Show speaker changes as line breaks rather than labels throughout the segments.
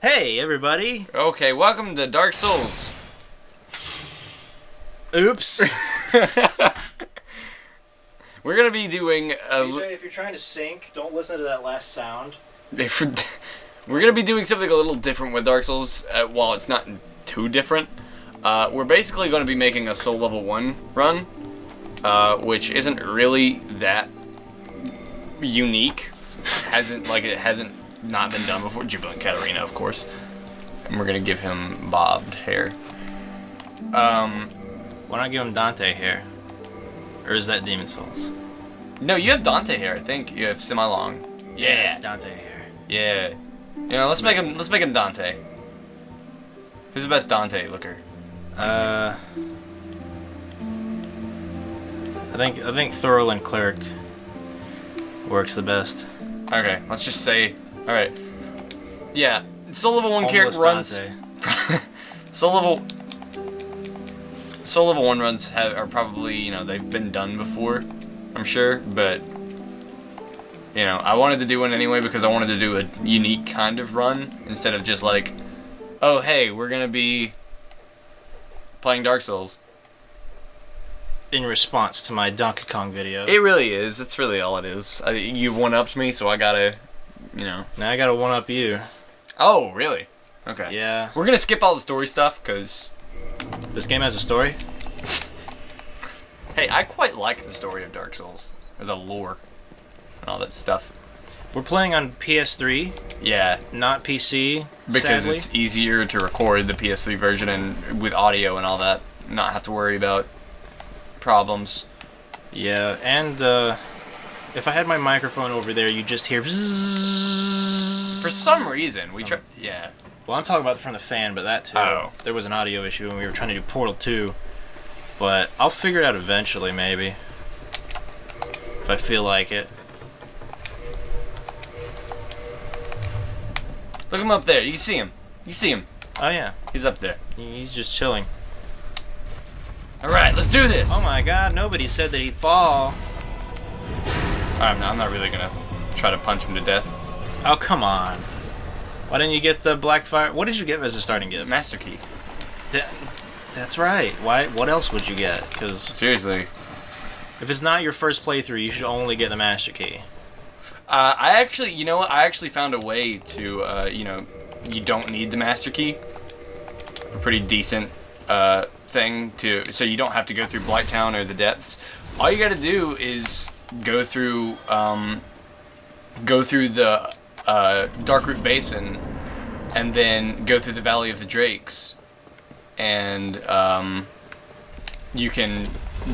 Hey, everybody!
Okay, welcome to Dark Souls.
Oops.
We're gonna be doing
AJ, if you're trying to sync, don't listen to that last sound.
We're gonna be doing something a little different with Dark Souls, while it's not too different. We're basically gonna be making a Soul Level 1 run, which isn't really that unique. It hasn't not been done before. Jubilant Katarina, of course. And we're gonna give him bobbed hair.
Why not give him Dante hair? Or is that Demon Souls?
No, you have Dante hair. I think you have semi-long.
Yeah, it's Dante hair.
Yeah. You know, let's make him Dante. Who's the best Dante looker?
I think Thurl and Cleric works the best.
Okay, let's just say. All right. Yeah, Soul Level 1 character runs. Soul Level 1 runs are probably, you know, they've been done before, I'm sure, but you know, I wanted to do one anyway because I wanted to do a unique kind of run instead of just like, oh hey, we're gonna be playing Dark Souls.
In response to my Donkey Kong video.
It really is. It's really all it is. You one-upped me, so I gotta, you know.
Now I gotta one-up you.
Oh, really? Okay.
Yeah.
We're gonna skip all the story stuff, because
this game has a story?
Hey, I quite like the story of Dark Souls. Or the lore. And all that stuff.
We're playing on PS3.
Yeah.
Not PC,
because
sadly.
It's easier to record the PS3 version and with audio and all that. Not have to worry about problems.
Yeah, and if I had my microphone over there, you just hear bzzz.
For some reason, yeah.
Well, I'm talking about from the fan, but that too.
Oh.
There was an audio issue when we were trying to do Portal 2. But I'll figure it out eventually, maybe. If I feel like it.
Look him up there. You can see him. You see him.
Oh, yeah.
He's up there.
He's just chilling.
Alright, let's do this!
Oh my god, nobody said that he'd fall.
I'm not really gonna try to punch him to death.
Oh, come on. Why didn't you get the Blackfire? What did you get as a starting gift?
Master Key.
That's right. Why? What else would you get? Because
seriously,
if it's not your first playthrough, you should only get the Master Key.
I actually, you know what? I actually found a way to, you know, you don't need the Master Key. A pretty decent thing so you don't have to go through Blighttown or the depths. All you got to do is go through the Darkroot Basin, and then go through the Valley of the Drakes, and you can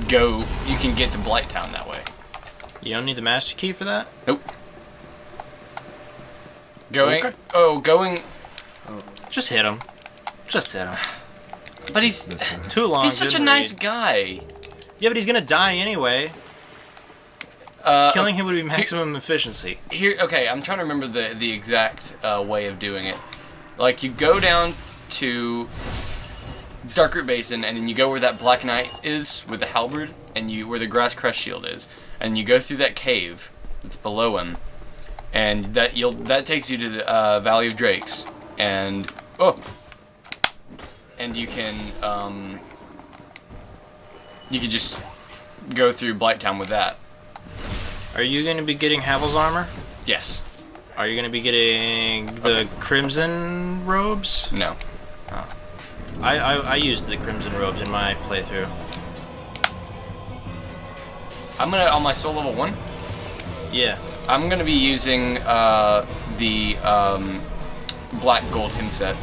get to Blighttown that way.
You don't need the Master Key for that?
Nope. Going.
Just hit him. Just hit him.
But he's
too long.
He's such a nice guy.
Yeah, but he's gonna die anyway. Killing him would be maximum efficiency.
Okay, I'm trying to remember the exact way of doing it. Like, you go down to Darkroot Basin, and then you go where that Black Knight is with the halberd, and where the Grass Crest Shield is, and you go through that cave that's below him, and that takes you to the Valley of Drakes, and you can just go through Blighttown with that.
Are you going to be getting Havel's armor?
Yes.
Are you going to be getting the Crimson robes?
No.
Oh. I used the Crimson robes in my playthrough.
I'm gonna, on my Soul Level 1?
Yeah.
I'm gonna be using the Black Gold hymn set.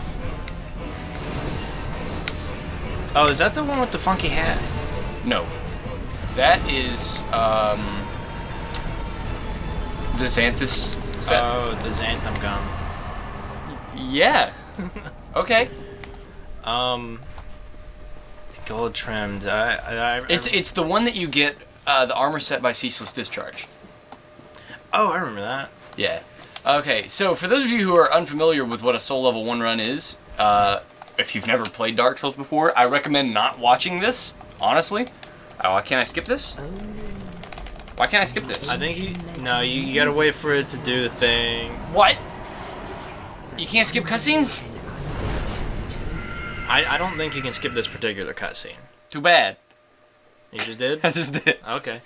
Oh, is that the one with the funky hat?
No. That is the Xanthus set.
Oh, the Xanthum gum.
Yeah. Okay.
It's gold trimmed.
It's the one that you get the armor set by Ceaseless Discharge.
Oh, I remember that.
Yeah. Okay, so for those of you who are unfamiliar with what a Soul Level 1 run is, if you've never played Dark Souls before, I recommend not watching this, honestly. Why can't I skip this? Why can't I skip this?
I think you gotta wait for it to do the thing.
What? You can't skip cutscenes?
I don't think you can skip this particular cutscene.
Too bad.
You just did?
I just did.
Okay.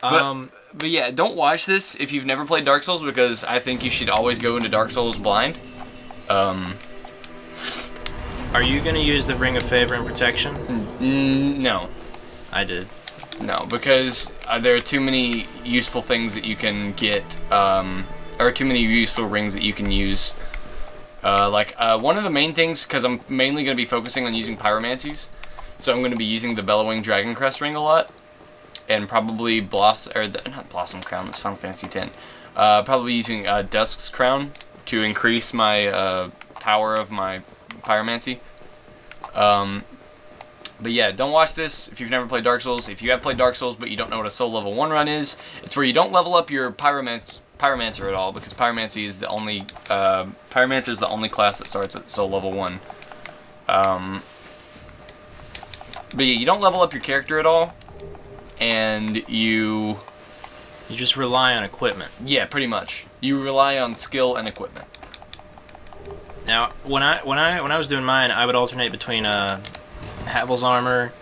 But yeah, don't watch this if you've never played Dark Souls, because I think you should always go into Dark Souls blind.
Are you going to use the Ring of Favor and Protection?
No.
I did.
No, because there are too many useful things that you can get, or too many useful rings that you can use. One of the main things, because I'm mainly going to be focusing on using pyromancies, so I'm going to be using the Bellowing Dragon Crest ring a lot, and probably not Blossom Crown, that's Final Fantasy X. Probably using Dusk's Crown to increase my power of my pyromancy. But yeah, don't watch this if you've never played Dark Souls. If you have played Dark Souls but you don't know what a Soul Level 1 run is, it's where you don't level up your Pyromancer at all, because Pyromancy is the only Pyromancer is the only class that starts at Soul Level 1. But yeah, you don't level up your character at all, and you
just rely on equipment.
Yeah, pretty much. You rely on skill and equipment.
Now, when I was doing mine, I would alternate between Havel's armor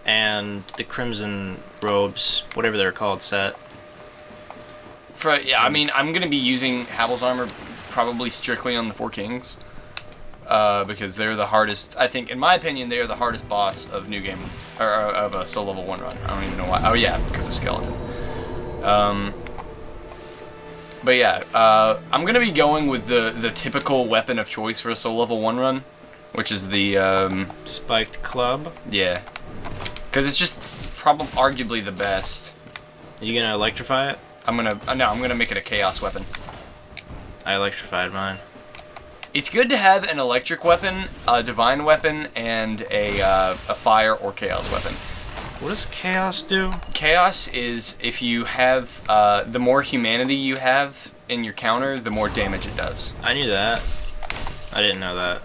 and the Crimson robes, whatever they're called, set.
I mean, I'm gonna be using Havel's armor probably strictly on the Four Kings, because they're the hardest. I think, in my opinion, they are the hardest boss of New Game, or of a Soul Level 1 run. I don't even know why. Oh yeah, because of Skeleton. But yeah, I'm gonna be going with the typical weapon of choice for a Soul Level 1 run, which is the
Spiked Club.
Yeah, because it's just arguably the best.
Are you gonna electrify it?
I'm gonna make it a chaos weapon.
I electrified mine.
It's good to have an electric weapon, a divine weapon, and a fire or chaos weapon.
What does chaos do?
Chaos is if you have the more humanity you have in your counter, the more damage it does.
I knew that. I didn't know that.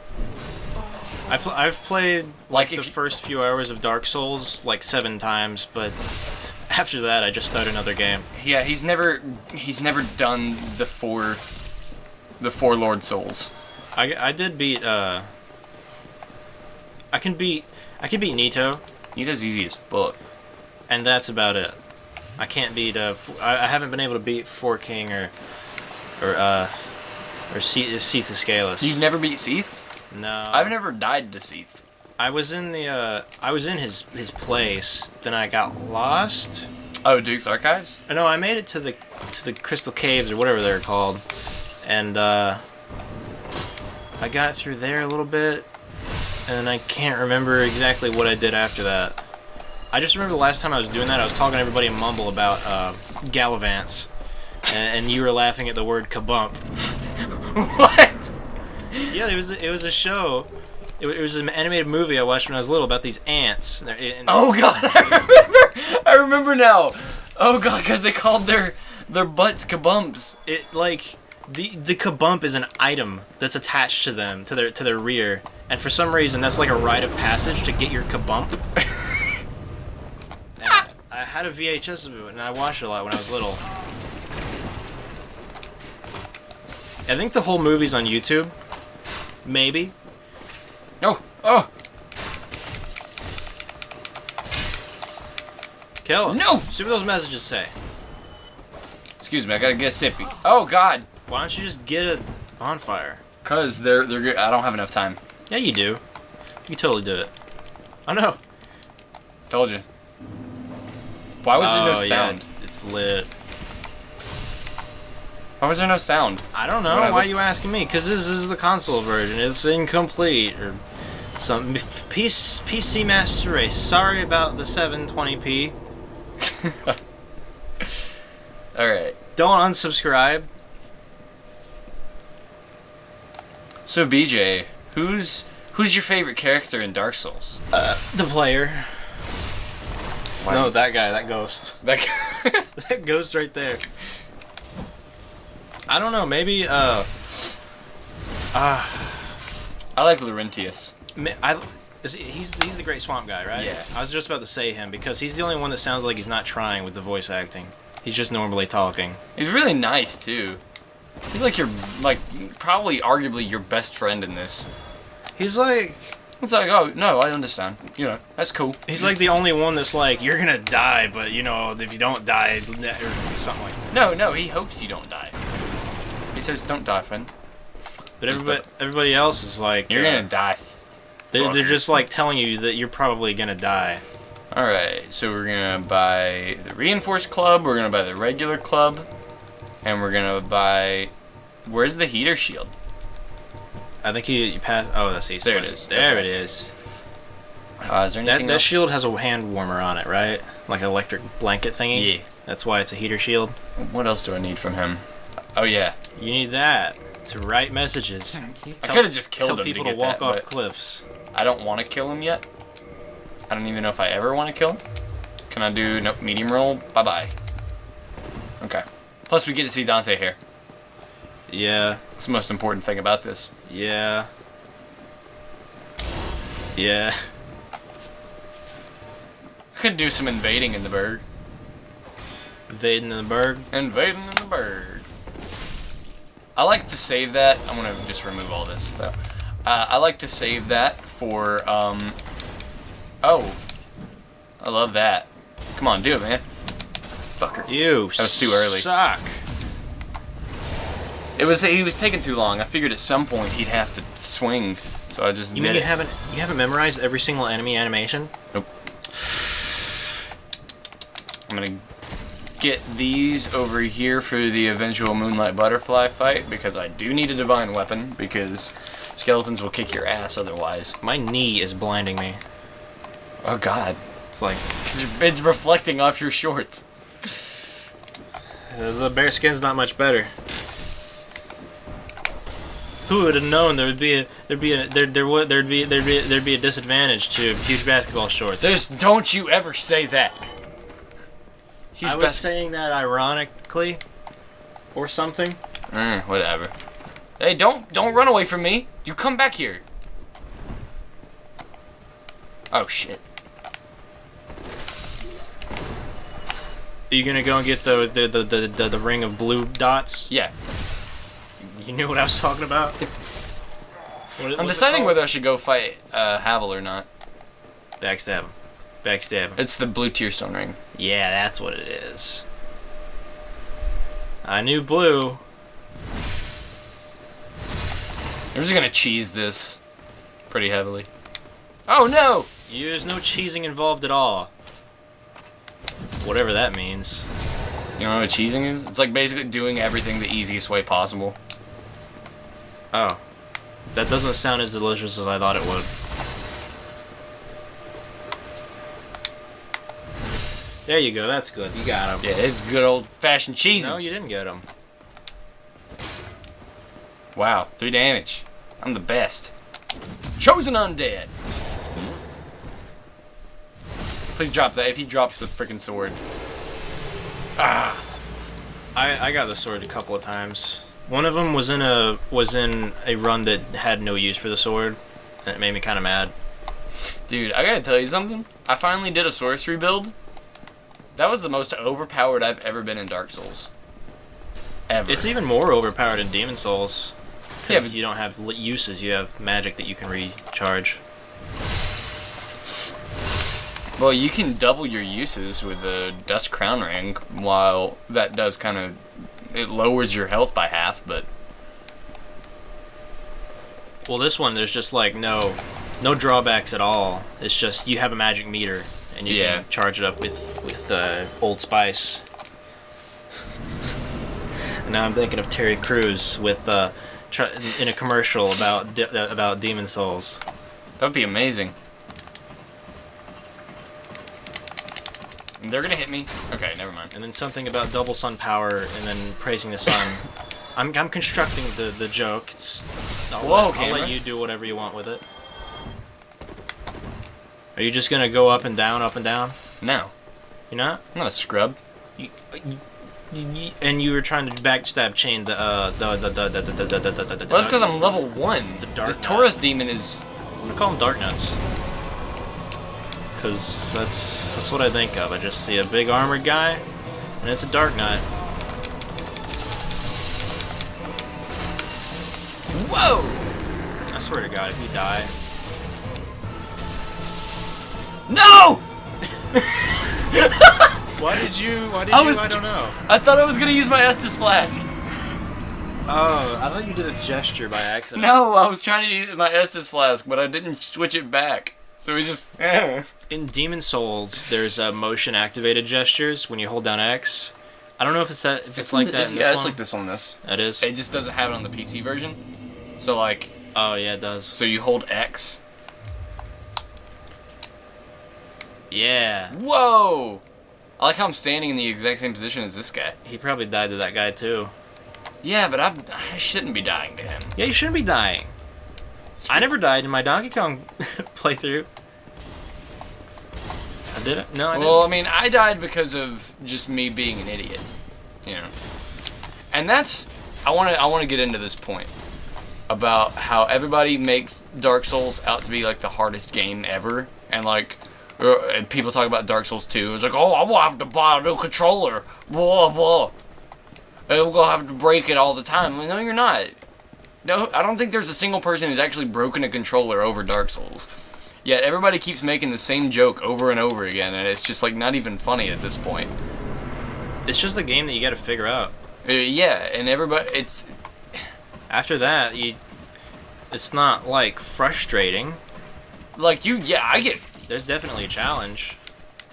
I've played the first few hours of Dark Souls like 7 times, but after that I just started another game.
Yeah, he's never done the four Lord Souls.
I did beat I can beat Nito.
Nito's easy as fuck.
And that's about it. I can't beat I haven't been able to beat Four King or Seath the Scaleless.
You've never beat Seath?
No.
I've never died to Seath.
I was in his place, then I got lost.
Oh, Duke's Archives?
No, I made it to the Crystal Caves or whatever they're called. And I got through there a little bit, and I can't remember exactly what I did after that. I just remember the last time I was doing that, I was talking to everybody in Mumble about Gallivants, and you were laughing at the word kabump.
What?
Yeah, it was a show. It was an animated movie I watched when I was little about these ants.
Oh god, I remember now. Oh god, because they called their butts kabumps.
The kabump is an item that's attached to them, to their rear, and for some reason that's like a rite of passage to get your kabump. I had a VHS of it, and I watched it a lot when I was little. I think the whole movie's on YouTube. Maybe.
Oh!
Kill him.
No!
See what those messages say.
Excuse me, I gotta get a sippy. Oh god!
Why don't you just get a bonfire?
Cause they're good. I don't have enough time.
Yeah, you do. You totally do it. Oh no!
Told you. Why was there no sound?
Yeah, it's lit.
Why was there no sound?
I don't know. Why are you asking me? Because this is the console version. It's incomplete or some PC Master Race. Sorry about the 720p.
All right.
Don't unsubscribe.
So BJ, who's your favorite character in Dark Souls?
The player.
Why?
No, that guy, that ghost.
That guy.
That ghost right there. I don't know, maybe,
I like Laurentius.
He's the great swamp guy, right?
Yeah.
I was just about to say him, because he's the only one that sounds like he's not trying with the voice acting. He's just normally talking.
He's really nice, too. He's like your, like, probably arguably your best friend in this.
He's like...
It's like, oh, no, I understand. You know, that's cool.
He's like the only one that's like, you're gonna die, but, you know, if you don't die, or something like that.
No, he hopes you don't die. He says, don't die, friend.
But everybody else is like...
You're gonna die.
They're just like telling you that you're probably gonna die.
Alright, so we're gonna buy the reinforced club, we're gonna buy the regular club, and we're gonna buy... Where's the heater shield?
I think you pass... Oh, that's easy.
There it is.
There
Okay.
it is.
Is there anything
That
else?
shield has a hand warmer on it, right? Like an electric blanket thingy?
Yeah.
That's why it's a heater shield.
What else do I need from him? Oh, yeah.
You need that to write messages.
I could have just killed
Tell
him
people
to
to
get
walk
that,
off
but
cliffs.
I don't want to kill him yet. I don't even know if I ever want to kill him. Can I do... Nope, medium roll? Bye-bye. Okay. Plus, we get to see Dante here.
Yeah.
That's the most important thing about this.
Yeah. Yeah.
I could do some invading in the burg.
Invading in the burg.
Invading in the burg. I like to save that. I'm gonna just remove all this though. I like to save that for Oh, I love that. Come on, do it, man. Fucker.
You
That was too early.
Suck.
He was taking too long. I figured at some point he'd have to swing, so I just
You
did
mean
it.
you haven't memorized every single enemy animation?
Nope. I'm gonna get these over here for the eventual Moonlight Butterfly fight because I do need a divine weapon because skeletons will kick your ass otherwise.
My knee is blinding me.
Oh god.
It's like
'Cause it's reflecting off your shorts.
the bear skin's not much better. Who would have known there'd be a disadvantage to huge basketball shorts?
Don't you ever say that.
I was saying that ironically, or something.
Whatever. Hey, don't run away from me. You come back here. Oh shit.
Are you gonna go and get the ring of blue dots?
Yeah.
You knew what I was talking about?
I'm deciding whether I should go fight Havel or not.
Backstab him. Backstab him.
It's the blue tear stone ring.
Yeah, that's what it is. I knew blue.
I'm just gonna cheese this pretty heavily. Oh no!
There's no cheesing involved at all. Whatever that means.
You know what cheesing is? It's like basically doing everything the easiest way possible.
Oh. That doesn't sound as delicious as I thought it would. There you go, that's good. You got him.
Yeah, it's good old-fashioned cheesing.
No, you didn't get him.
Wow, 3 damage. I'm the best. Chosen undead. Please drop that. If he drops the freaking sword. Ah.
I got the sword a couple of times. One of them was in a run that had no use for the sword, and it made me kind of mad.
Dude, I gotta tell you something. I finally did a sorcery build. That was the most overpowered I've ever been in Dark Souls. Ever.
It's even more overpowered in Demon Souls.
Yeah,
Because
but
you don't have uses, you have magic that you can recharge.
well, you can double your uses with the Dust Crown Ring, while that does kind of... It lowers your health by half, but...
Well, this one, there's just like no drawbacks at all. It's just you have a magic meter, and you can charge it up with Old Spice. And now I'm thinking of Terry Crews with in a commercial about Demon Souls.
That would be amazing. They're gonna hit me. Okay, never mind.
And then something about double sun power, and then praising the sun. I'm constructing the joke. I'll let you do whatever you want with it. Are you just gonna go up and down, up and down?
No.
You're not?
I'm not a scrub.
And you were trying to backstab chain the
Well, that's because I'm level 1. This Taurus demon is...
I'm gonna call them Dark Nuts. Because that's what I think of. I just see a big armored guy, and it's a Dark Nut.
Whoa!
I swear to God, if you die.
No!
Why did you? I don't know.
I thought I was gonna use my Estus flask.
Oh, I thought you did a gesture by accident.
No, I was trying to use my Estus flask, but I didn't switch it back. So we just...
In Demon Souls, there's motion activated gestures when you hold down X. I don't know if it's like that in this
it's
one.
like this on this.
It is?
It just doesn't have it on the PC version. So like...
Oh, yeah, it does.
So you hold X.
Yeah.
Whoa! I like how I'm standing in the exact same position as this guy.
He probably died to that guy, too.
Yeah, but I shouldn't be dying to him.
Yeah, you shouldn't be dying. I never died in my Donkey Kong playthrough. I didn't? No, I didn't.
Well, I mean, I died because of just me being an idiot. You know. And that's... I want to get into this point about how everybody makes Dark Souls out to be like the hardest game ever, and like and people talk about Dark Souls 2. It's like, oh, I'm gonna have to buy a new controller, blah blah, and I'm gonna have to break it all the time. Like, no, you're not. No, I don't think there's a single person who's actually broken a controller over Dark Souls. Yet everybody keeps making the same joke over and over again, and it's just like not even funny at this point.
It's just a game that you got to figure out.
Yeah, and everybody, it's...
After that, it's not, like, frustrating.
Like, I get...
There's definitely a challenge.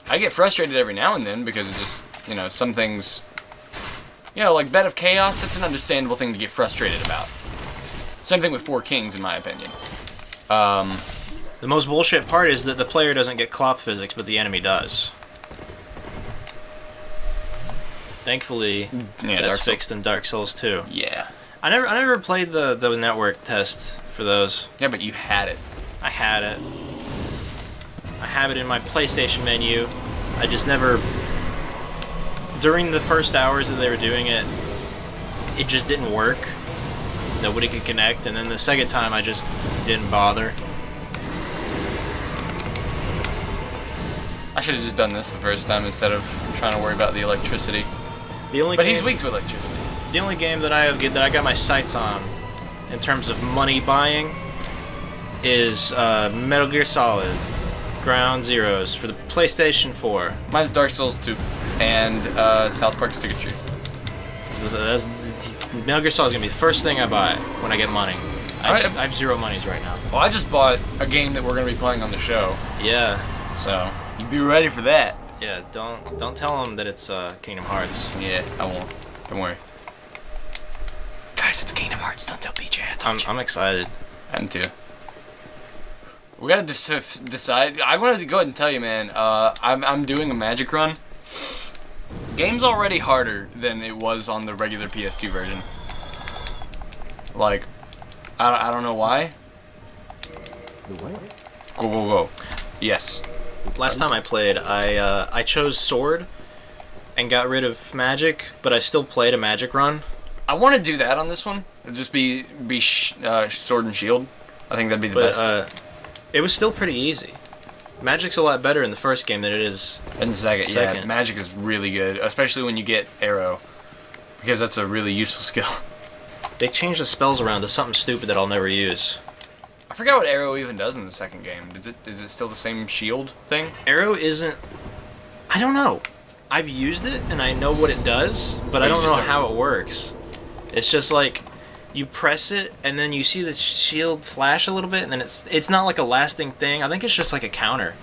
I get frustrated every now and then because it's just, you know, some things... You know, like Bed of Chaos, that's an understandable thing to get frustrated about. Same thing with Four Kings, in my opinion.
The most bullshit part is that the player doesn't get cloth physics, but the enemy does. Thankfully, that's fixed in Dark Souls 2.
Yeah.
I never played the network test for those.
Yeah, but you had it.
I had it. I have it in my PlayStation menu. I just never... During the first hours that they were doing it, it just didn't work. Nobody could connect, and then the second time I just didn't bother.
I should have just done this the first time instead of trying to worry about the electricity.
But
he's weak to electricity.
The only game that I got my sights on, in terms of money buying, is Metal Gear Solid Ground Zeroes for the PlayStation 4.
Mine's Dark Souls 2 and South Park Stick of Truth.
Metal Gear Solid is gonna be the first thing I buy when I get money. I have zero monies right now.
Well, I just bought a game that we're gonna be playing on the show.
Yeah.
So you be ready for that.
Yeah. Don't tell them that it's Kingdom Hearts.
Yeah, I won't. Don't worry. Guys, it's Kingdom Hearts. Don't tell BJ.
I'm excited.
I am too. We gotta decide. I wanted to go ahead and tell you, man. I'm doing a magic run. Game's already harder than it was on the regular PS2 version. Like, I don't know why. Go. Yes.
Last time I played, I chose sword and got rid of magic, but I still played a magic run.
I want to do that on this one. It'd just be sword and shield. I think that'd be the best.
It was still pretty easy. Magic's a lot better in the first game than it is
in the second. Yeah, magic is really good, especially when you get arrow, because that's a really useful skill.
They changed the spells around to something stupid that I'll never use.
I forgot what arrow even does in the second game. Is it still the same shield thing?
Arrow isn't... I don't know. I've used it and I know what it does, but I don't know how it works. It's just like you press it and then you see the shield flash a little bit and then it's not like a lasting thing. I think it's just like a counter.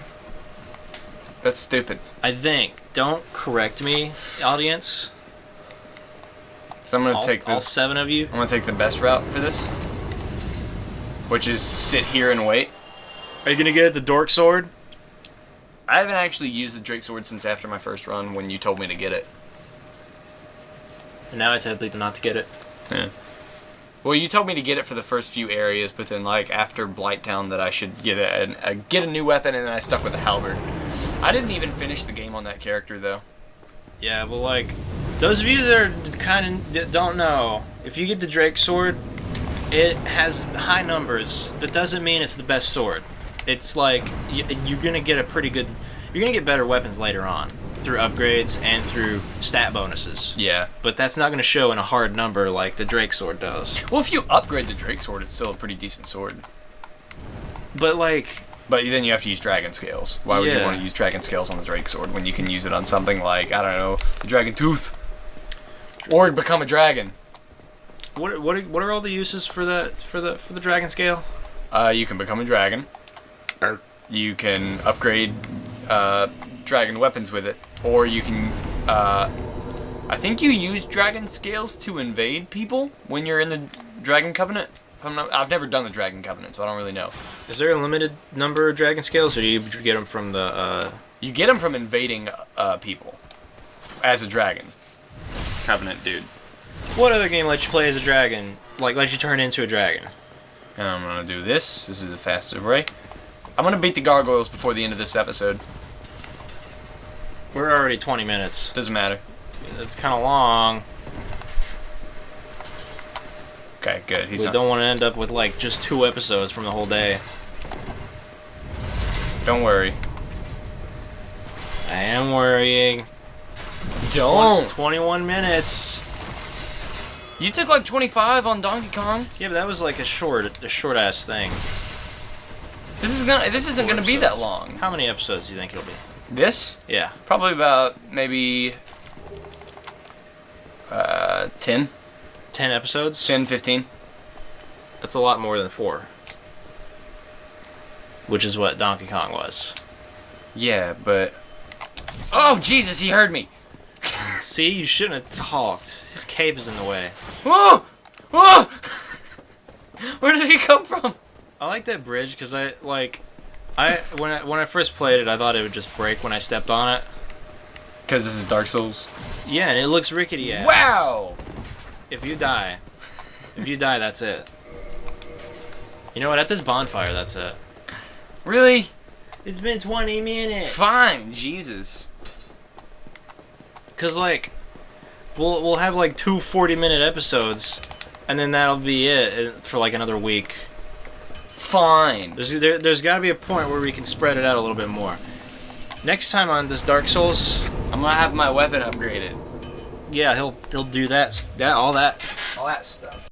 That's stupid.
I think. Don't correct me, audience.
So I'm gonna take
all 7 of you.
I'm gonna take the best route for this, which is sit here and wait.
Are you gonna get the dork sword?
I haven't actually used the Drake sword since after my first run when you told me to get it.
And now I tell people not to get it.
Yeah. Well, you told me to get it for the first few areas, but then like after Blighttown that I should get a new weapon, and then I stuck with the halberd. I didn't even finish the game on that character though.
Yeah, well, like those of you that are kind of don't know, if you get the Drake sword, it has high numbers, but doesn't mean it's the best sword. It's like you're gonna get a pretty good. You're gonna get better weapons later on. through upgrades and through stat bonuses.
Yeah.
But that's not going to show in a hard number like the Drake sword does.
Well, if you upgrade the Drake sword, it's still a pretty decent sword.
But like...
But then you have to use dragon scales. Why would you want to use dragon scales on the Drake sword when you can use it on something like, I don't know, the dragon tooth? Or become a dragon.
What are all the uses for the dragon scale?
You can become a dragon. You can upgrade dragon weapons with it, or you can. I think you use dragon scales to invade people when you're in the Dragon Covenant. I've never done the Dragon Covenant, so I don't really know.
Is there a limited number of dragon scales, or do you get them from the?
You get them from invading people as a dragon. Covenant dude.
What other game lets you play as a dragon? Like lets you turn into a dragon?
And I'm gonna do this. This is a faster way. I'm gonna beat the gargoyles before the end of this episode.
We're already 20 minutes.
Doesn't matter.
It's kind of long.
Okay, good.
We don't want to end up with like just 2 episodes from the whole day.
Don't worry.
I am worrying.
Don't.
21 minutes.
You took like 25 on Donkey Kong.
Yeah, but that was like a short ass thing.
This isn't gonna be that long.
How many episodes do you think it'll be?
This?
Yeah.
Probably about maybe 10.
10 episodes?
10, 15.
That's a lot more than 4. Which is what Donkey Kong was.
Yeah, but... Oh, Jesus, he heard me!
See, you shouldn't have talked. His cape is in the way.
Whoa! Whoa! Where did he come from?
I like that bridge because when I first played it, I thought it would just break when I stepped on it.
Because this is Dark Souls.
Yeah, and it looks rickety ass.
Wow!
If you die, that's it. You know what? At this bonfire, that's it.
Really?
It's been 20 minutes.
Fine, Jesus.
Cause like, we'll have like 2 40-minute episodes, and then that'll be it for like another week.
Fine.
There's got to be a point where we can spread it out a little bit more. Next time on this Dark Souls,
I'm gonna have my weapon upgraded.
yeah, he'll do that all that stuff.